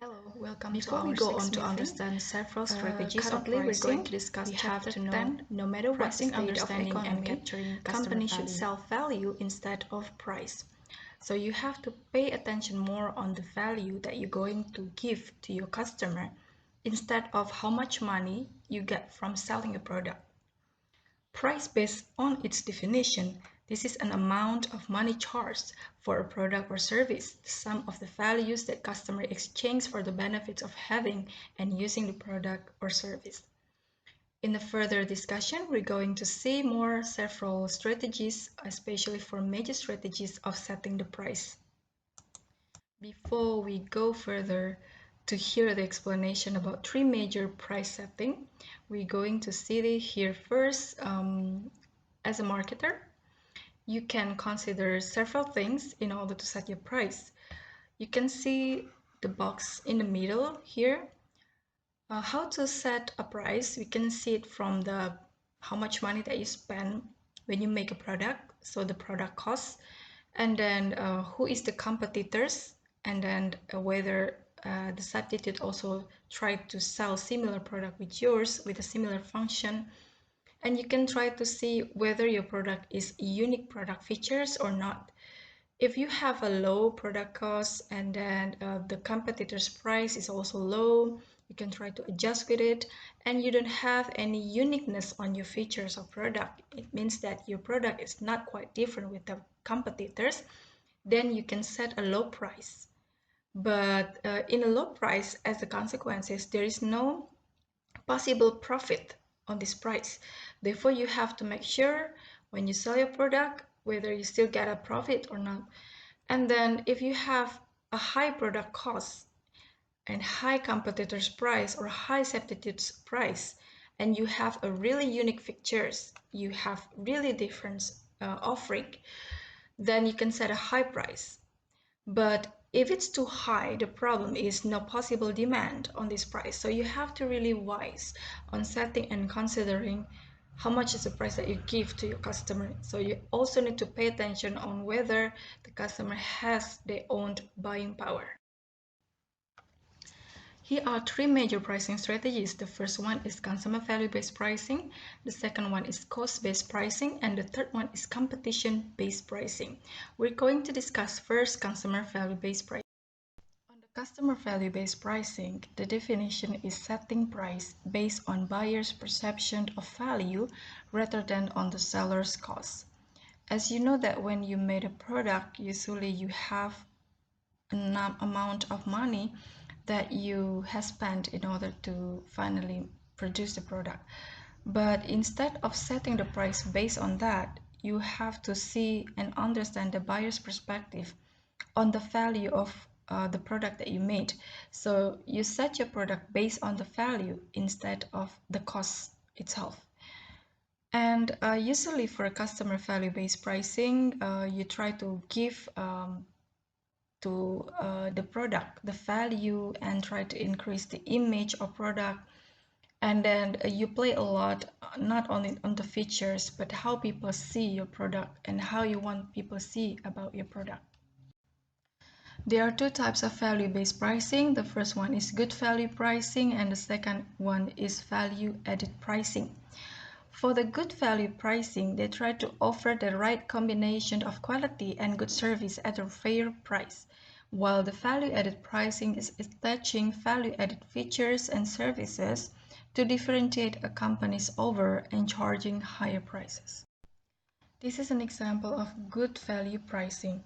Hello, welcome to Before we our go on sixth to meeting. understand several strategies of Currently, we're going pricing, to discuss we have chapter to know 10, no matter what the pricing state of understanding and economy, capturing customer companies should value. sell value instead of price. So you have to pay attention more on the value that you're going to give to your customer instead of how much money you get from selling a product. Price based on its definition, this is an amount of money charged for a product or service, the sum of the values that customer exchange for the benefits of having and using the product or service. In the further discussion, we're going to see more several strategies, especially for major strategies of setting the price. Before we go further to hear the explanation about three major price setting, we're going to see here first. As a marketer, you can consider several things in order to set your price. You can see the box in the middle here. How to set a price? We can see it from the how much money that you spend when you make a product, so the product cost, and then who is the competitors, and then whether the substitute also tried to sell similar product with yours with a similar function. And you can try to see whether your product is unique product features or not. If you have a low product cost and then the competitor's price is also low, you can try to adjust with it, and you don't have any uniqueness on your features of product. It means that your product is not quite different with the competitors, then you can set a low price. But in a low price, as a consequences, there is no possible profit on this price. Therefore, you have to make sure when you sell your product whether you still get a profit or not. And then if you have a high product cost and high competitors price or high substitutes price, and you have a really unique features, you have really different offering, then you can set a high price. But if it's too high, the problem is no possible demand on this price. So you have to really wise on setting and considering how much is the price that you give to your customer. So you also need to pay attention on whether the customer has their own buying power. Here are three major pricing strategies. The first one is consumer value-based pricing, the second one is cost-based pricing, and the third one is competition-based pricing. We're going to discuss first consumer value-based pricing. On the customer value-based pricing, the definition is setting price based on buyer's perception of value rather than on the seller's cost. As you know that when you made a product, usually you have an amount of money that you have spent in order to finally produce the product. But instead of setting the price based on that, you have to see and understand the buyer's perspective on the value of the product that you made. So you set your product based on the value instead of the cost itself. And usually for a customer value-based pricing, you try to give to the product the value and try to increase the image of product, and then you play a lot not only on the features but how people see your product and how you want people see about your product. There are two types of value-based pricing. The first one is good value pricing and the second one is value-added pricing. For the good value pricing, they try to offer the right combination of quality and good service at a fair price, while the value-added pricing is attaching value-added features and services to differentiate a company's offer and charging higher prices. This is an example of good value pricing.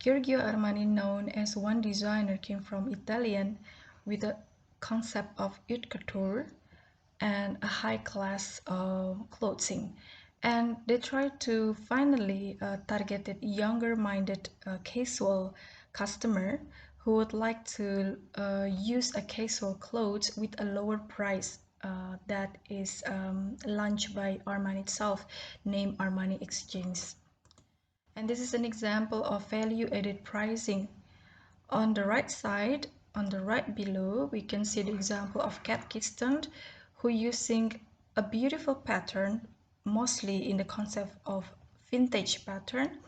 Giorgio Armani, known as one designer, came from Italian with a concept of haute couture and a high-class clothing. And they tried to finally target a younger-minded casual customer who would like to use a casual clothes with a lower price that is launched by Armani itself, named Armani Exchange. And this is an example of value-added pricing. On the right side, on the right below, we can see the example of Kat Kingston, who using a beautiful pattern, mostly in the concept of vintage pattern,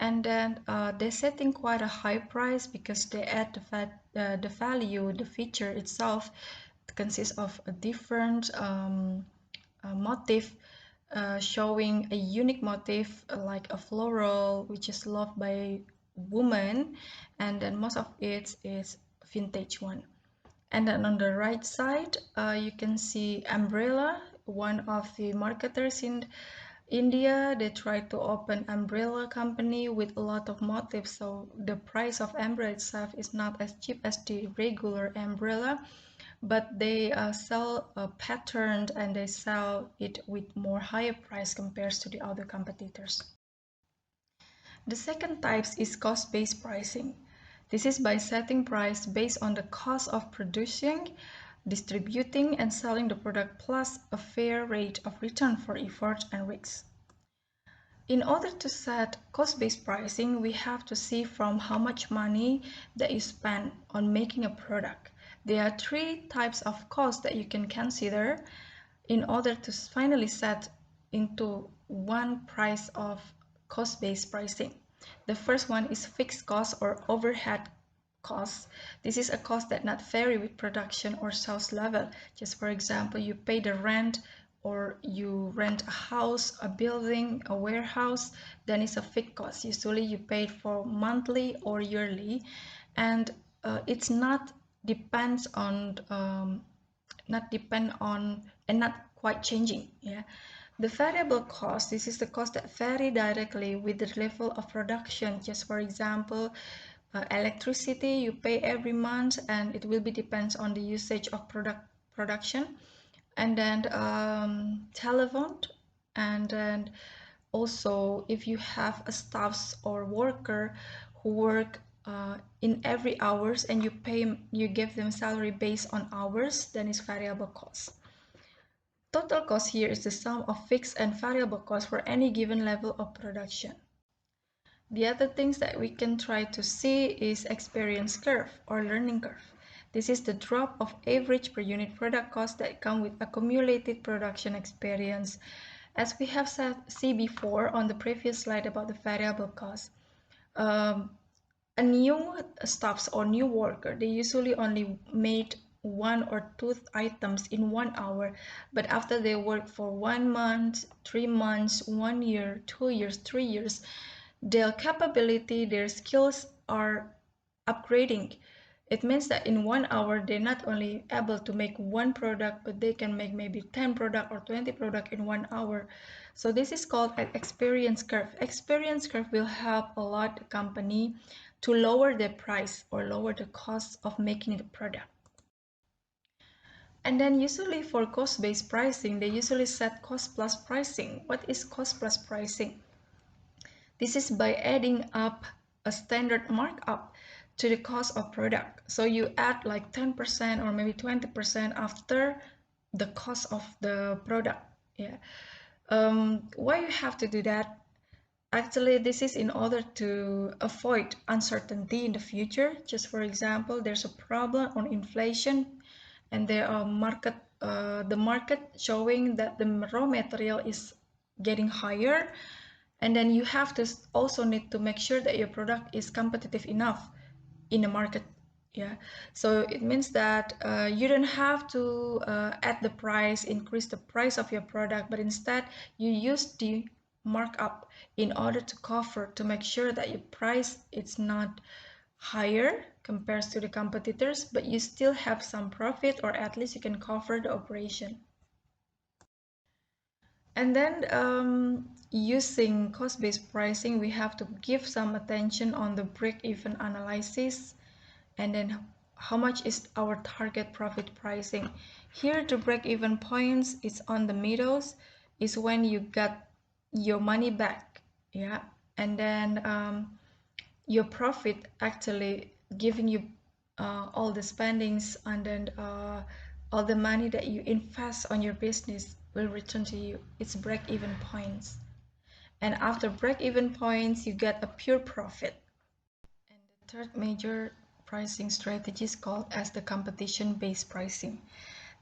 And then they're setting quite a high price because they add the value, the feature itself consists of a different motif, showing a unique motif like a floral which is loved by women, and then most of it is vintage one. And then on the right side you can see umbrella. One of the marketers in India, they tried to open umbrella company with a lot of motifs, so the price of umbrella itself is not as cheap as the regular umbrella, but they sell a pattern and they sell it with more higher price compared to the other competitors. The second type is cost-based pricing. This is by setting price based on the cost of producing, distributing, and selling the product plus a fair rate of return for effort and risks. In order to set cost-based pricing, we have to see from how much money that you spend on making a product. There are three types of costs that you can consider in order to finally set into one price of cost-based pricing. The first one is fixed cost or overhead cost. This is a cost that not vary with production or sales level. Just for example, you pay the rent or you rent a house, a building, a warehouse, then it's a fixed cost. Usually you pay for monthly or yearly, and it's not depends on not depend on and not quite changing. Yeah. The variable cost, this is the cost that vary directly with the level of production. Just for example, electricity you pay every month and it will be depends on the usage of production. And then telephone, and then also if you have a staff or worker who work in every hours and you give them salary based on hours, then it's variable cost. Total cost here is the sum of fixed and variable cost for any given level of production. The other things that we can try to see is experience curve or learning curve. This is the drop of average per unit product cost that come with accumulated production experience. As we have seen before on the previous slide about the variable cost, a new staffs or new worker, they usually only made one or two items in 1 hour, but after they work for 1 month, 3 months, 1 year, 2 years, 3 years, their capability, their skills are upgrading. It means that in 1 hour, they're not only able to make one product, but they can make maybe 10 product or 20 product in 1 hour. So this is called an experience curve. Experience curve will help a lot the company to lower the price or lower the cost of making the product. And then usually for cost-based pricing, they usually set cost plus pricing. What is cost plus pricing? This is by adding up a standard markup to the cost of product. So you add like 10% or maybe 20% after the cost of the product. Yeah. Why you have to do that? Actually, this is in order to avoid uncertainty in the future. Just for example, there's a problem on inflation, and there are the market showing that the raw material is getting higher, and then you have to also need to make sure that your product is competitive enough in the market. Yeah, so it means that you don't have to add the price, increase the price of your product, but instead you use the markup in order to cover, to make sure that your price is not higher compared to the competitors, but you still have some profit, or at least you can cover the operation. And then using cost-based pricing, we have to give some attention on the break-even analysis, and then how much is our target profit pricing. Here the break-even points is on the middles, is when you got your money back. Yeah, and then your profit actually giving you all the spendings, and then all the money that you invest on your business will return to you. It's break-even points, and after break-even points you get a pure profit. And the third major pricing strategy is called as the competition-based pricing.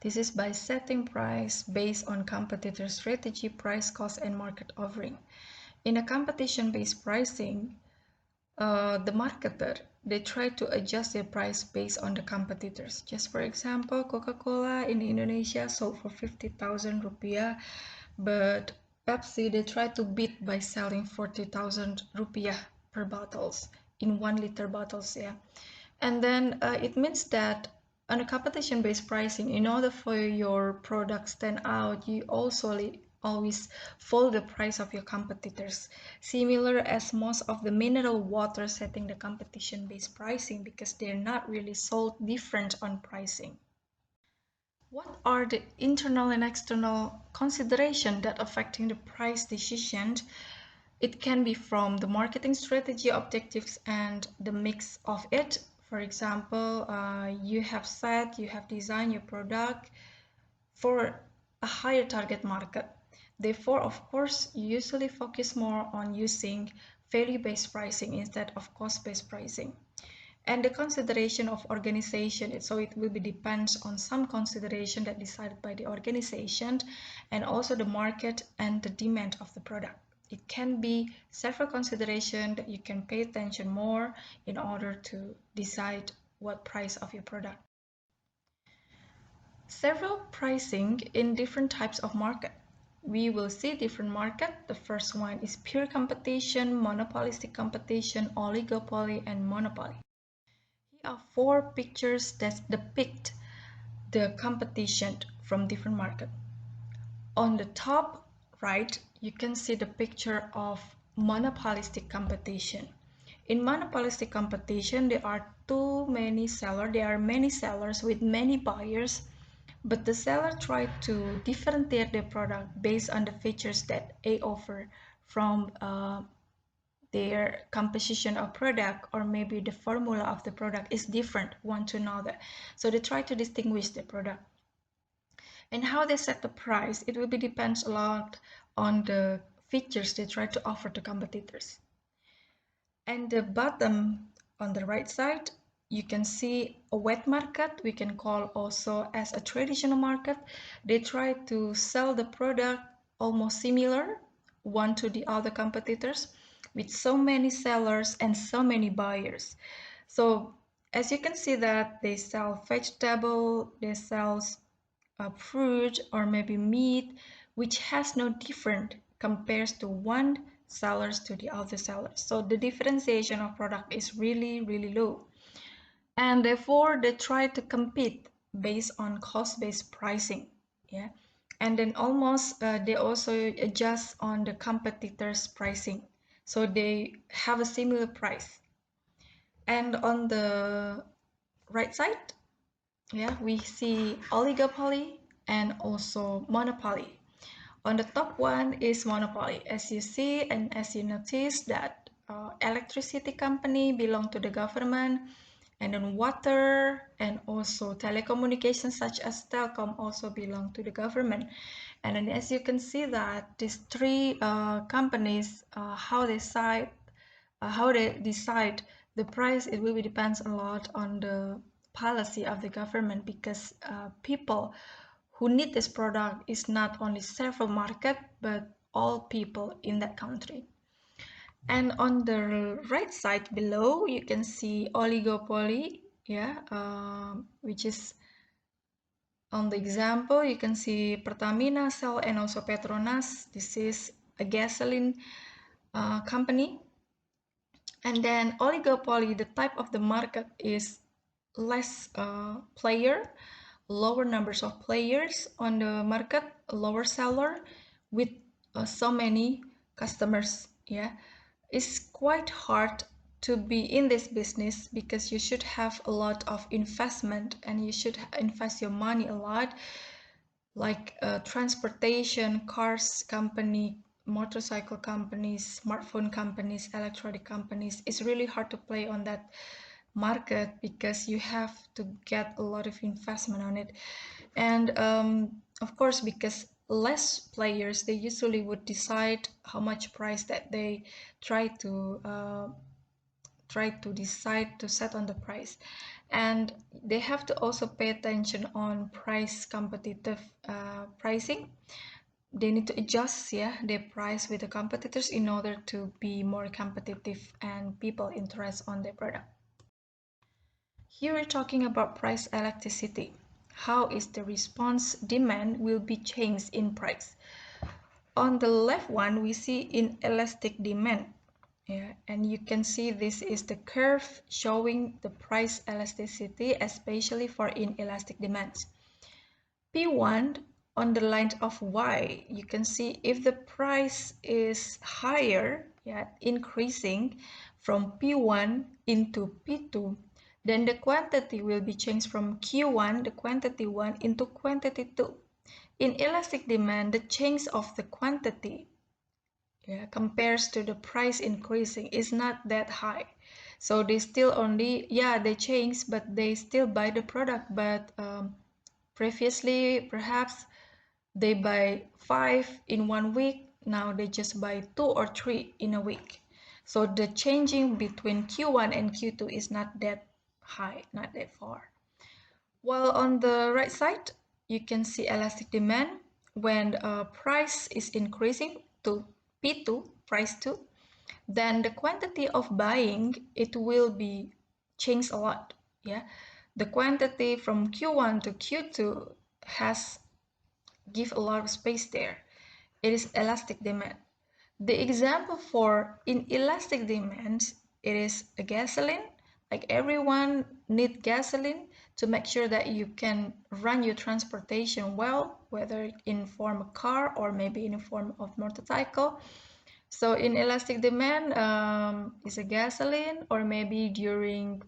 This is by setting price based on competitor strategy, price, cost, and market offering. In a competition-based pricing, the marketer, they try to adjust their price based on the competitors. Just for example, Coca-Cola in Indonesia sold for 50,000 rupiah, but Pepsi, they try to beat by selling 40,000 rupiah per bottles in 1 liter bottles, yeah. And then it means that on a competition-based pricing, in order for your product stand out, you also always follow the price of your competitors. Similar as most of the mineral water setting the competition-based pricing because they're not really sold different on pricing. What are the internal and external considerations that affecting the price decision? It can be from the marketing strategy objectives and the mix of it. For example, you have designed your product for a higher target market. Therefore, of course, you usually focus more on using value-based pricing instead of cost-based pricing. And the consideration of organization, so it will be depends on some consideration that decided by the organization and also the market and the demand of the product. It can be several considerations that you can pay attention more in order to decide what price of your product. Several pricing in different types of market. We will see different market. The first one is pure competition, monopolistic competition, oligopoly, and monopoly. Here are 4 pictures that depict the competition from different markets. On the top right, you can see the picture of monopolistic competition. In monopolistic competition, there are many sellers with many buyers, but the seller try to differentiate their product based on the features that they offer from their composition of product, or maybe the formula of the product is different one to another. So they try to distinguish the product. And how they set the price, it will be depends a lot on the features they try to offer to competitors. And the bottom on the right side, you can see a wet market, we can call also as a traditional market. They try to sell the product almost similar one to the other competitors with so many sellers and so many buyers. So as you can see that they sell vegetable, they sell fruit or maybe meat, which has no different compares to one sellers to the other sellers. So the differentiation of product is really, really low. And therefore they try to compete based on cost-based pricing. Yeah. And then they also adjust on the competitors' pricing. So they have a similar price. And on the right side, yeah, we see oligopoly and also monopoly. On the top one is monopoly. As you see and as you notice that electricity company belong to the government, and then water and also telecommunications such as telecom also belong to the government. And then as you can see that these 3 companies, how they decide the price, it will depends a lot on the policy of the government, because people who need this product is not only several market but all people in that country. And on the right side below, you can see oligopoly, yeah, which is on the example, you can see Pertamina, Shell, and also Petronas. This is a gasoline company. And then oligopoly, the type of the market is less player, lower numbers of players on the market, lower seller with so many customers. Yeah, it's quite hard to be in this business because you should have a lot of investment and you should invest your money a lot, like transportation, cars company, motorcycle companies, smartphone companies, electronic companies. It's really hard to play on that market because you have to get a lot of investment on it. And of course, because less players, they usually would decide how much price that they try to decide to set on the price. And they have to also pay attention on price competitive pricing. they need to adjust, yeah, their price with the competitors in order to be more competitive and people interest on their product. Here we're talking about price elasticity. How is the response demand will be changed in price? On the left one, we see inelastic demand. Yeah, and you can see this is the curve showing the price elasticity, especially for inelastic demands. P1 on the line of Y, you can see if the price is higher, yeah, increasing from P1 into P2, then the quantity will be changed from Q1, the quantity 1, into quantity 2. In elastic demand, the change of the quantity, yeah, compares to the price increasing is not that high. So they still only, yeah, they change, but they still buy the product. But previously, perhaps they buy 5 in 1 week. Now they just buy 2 or 3 in a week. So the changing between Q1 and Q2 is not that high, not that far. While on the right side, you can see elastic demand when price is increasing to P2, price 2, then the quantity of buying, it will be changed a lot. Yeah, the quantity from Q1 to Q2 has give a lot of space there. It is elastic demand. The example for inelastic demand, it is a gasoline. Like everyone need gasoline to make sure that you can run your transportation well, whether in form of car or maybe in the form of motorcycle. So inelastic demand is a gasoline, or maybe during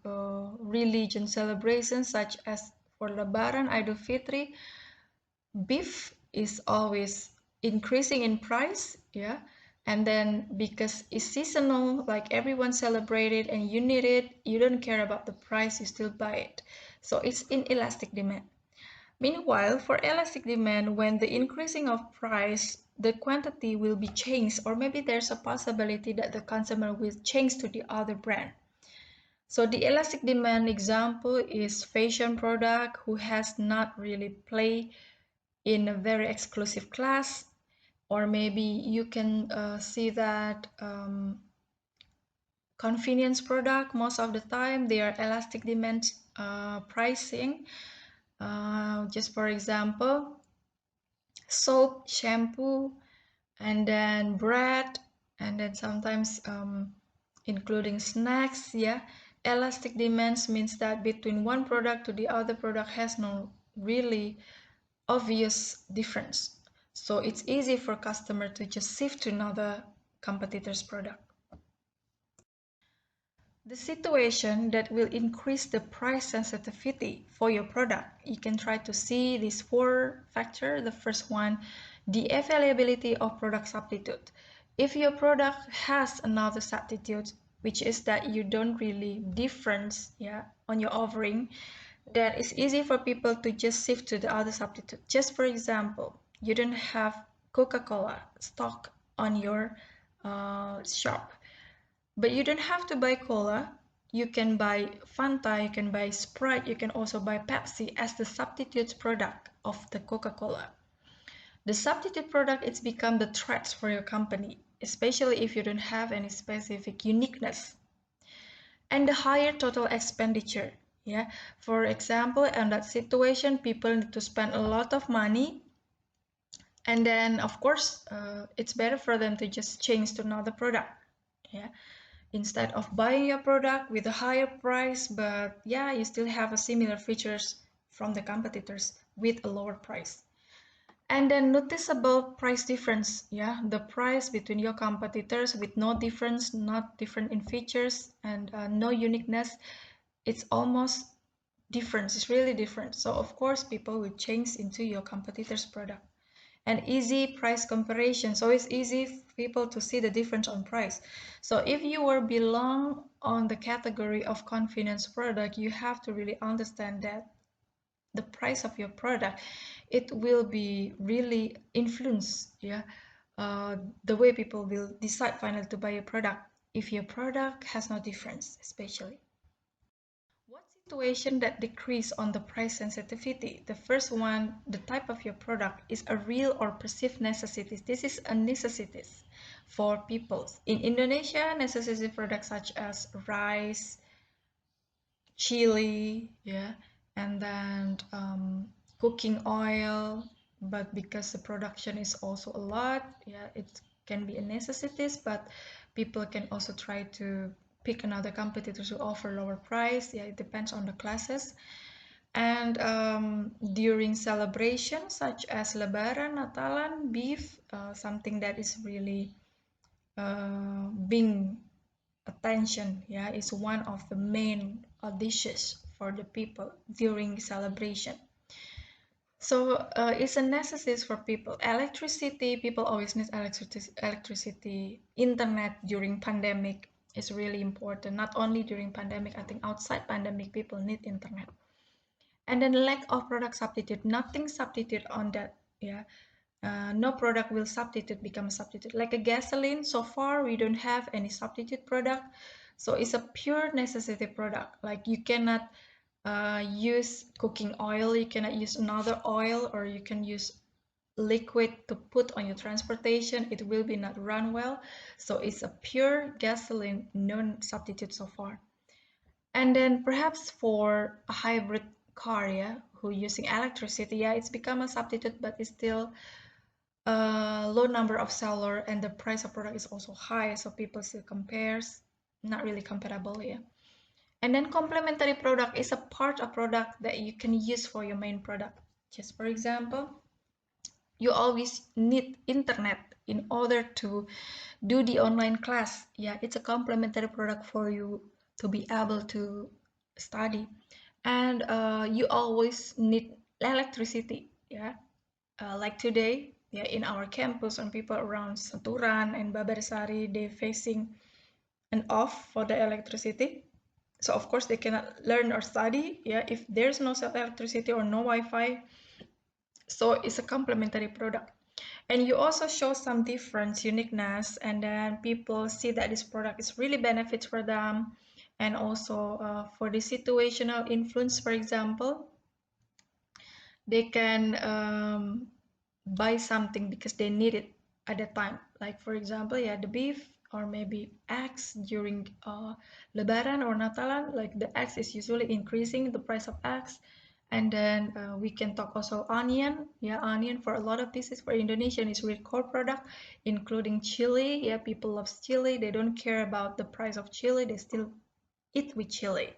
religion celebrations such as for Lebaran, Idul Fitri, beef is always increasing in price, yeah. And then because it's seasonal, like everyone celebrate it and you need it, you don't care about the price, you still buy it. So it's inelastic demand. Meanwhile, for elastic demand, when the increasing of price, the quantity will be changed, or maybe there's a possibility that the consumer will change to the other brand. So the elastic demand example is fashion product who has not really play in a very exclusive class, or maybe you can see that convenience product, most of the time they are elastic demand pricing. Just for example, soap, shampoo, and then bread, and then sometimes including snacks, yeah. Elastic demands means that between one product to the other product has no really obvious difference. So it's easy for customer to just shift to another competitor's product. The situation that will increase the price sensitivity for your product, you can try to see these 4 factors. The first one, the availability of product substitute. If your product has another substitute, which is that you don't really difference, yeah, on your offering, then it's easy for people to just shift to the other substitute. Just for example, you don't have Coca-Cola stock on your shop, but you don't have to buy cola. You can buy Fanta, you can buy Sprite, you can also buy Pepsi as the substitute product of the Coca-Cola. The substitute product, it's become the threat for your company, especially if you don't have any specific uniqueness. And the higher total expenditure. Yeah, for example, in that situation, people need to spend a lot of money, and then of course, it's better for them to just change to another product. Yeah, instead of buying your product with a higher price, but yeah, you still have a similar features from the competitors with a lower price. And then noticeable price difference, yeah, the price between your competitors with no difference, not different in features, and no uniqueness, it's almost different, it's really different. So of course people will change into your competitor's product. And easy price comparison, so it's easy for people to see the difference on price. So if you were belong on the category of convenience product, you have to really understand that the price of your product, it will be really influence, yeah, the way people will decide finally to buy your product if your product has no difference, especially. What situation that decrease on the price sensitivity. The first one, the type of your product is a real or perceived necessity. This is a necessity for people. In Indonesia, necessity products such as rice, chili, yeah, and then cooking oil. But because the production is also a lot, yeah, it can be a necessity, but people can also try to pick another competitor to offer lower price. Yeah, it depends on the classes. And during celebrations such as Lebaran, Natalan, beef, something that is really being attention, yeah, is one of the main dishes for the people during celebration. So it's a necessity for people. Electricity, people always need electricity. Internet during pandemic is really important. Not only during pandemic, I think outside pandemic, people need internet. And then lack of product substitute, nothing substitute on that, yeah. No product will substitute become a substitute. Like a gasoline, so far we don't have any substitute product, so it's a pure necessity product. Like you cannot use cooking oil, you cannot use another oil, or you can use liquid to put on your transportation, it will be not run well. So it's a pure gasoline, no substitute so far. And then perhaps for a hybrid car, yeah, who using electricity, yeah, it's become a substitute, but it's still a low number of seller, and the price of product is also high, so people still compares, not really comparable, yeah. And then complementary product is a part of product that you can use for your main product. Just for example, you always need internet in order to do the online class. Yeah, it's a complementary product for you to be able to study. And you always need electricity. Yeah, like today, yeah, in our campus, and people around Santuran and Babarsari, they facing an off for the electricity. So of course they cannot learn or study, yeah, if there's no electricity or no Wi-Fi. So it's a complementary product. And you also show some difference, uniqueness, and then people see that this product is really benefits for them. And also for the situational influence, for example, they can buy something because they need it at that time. Like for example, yeah, the beef or maybe eggs during Lebaran or Natalan. Like the eggs is usually increasing the price of eggs. And then we can talk also onion. Yeah, onion for a lot of dishes for Indonesian is really core product, including chili. Yeah, people love chili. They don't care about the price of chili. They still eat with chili.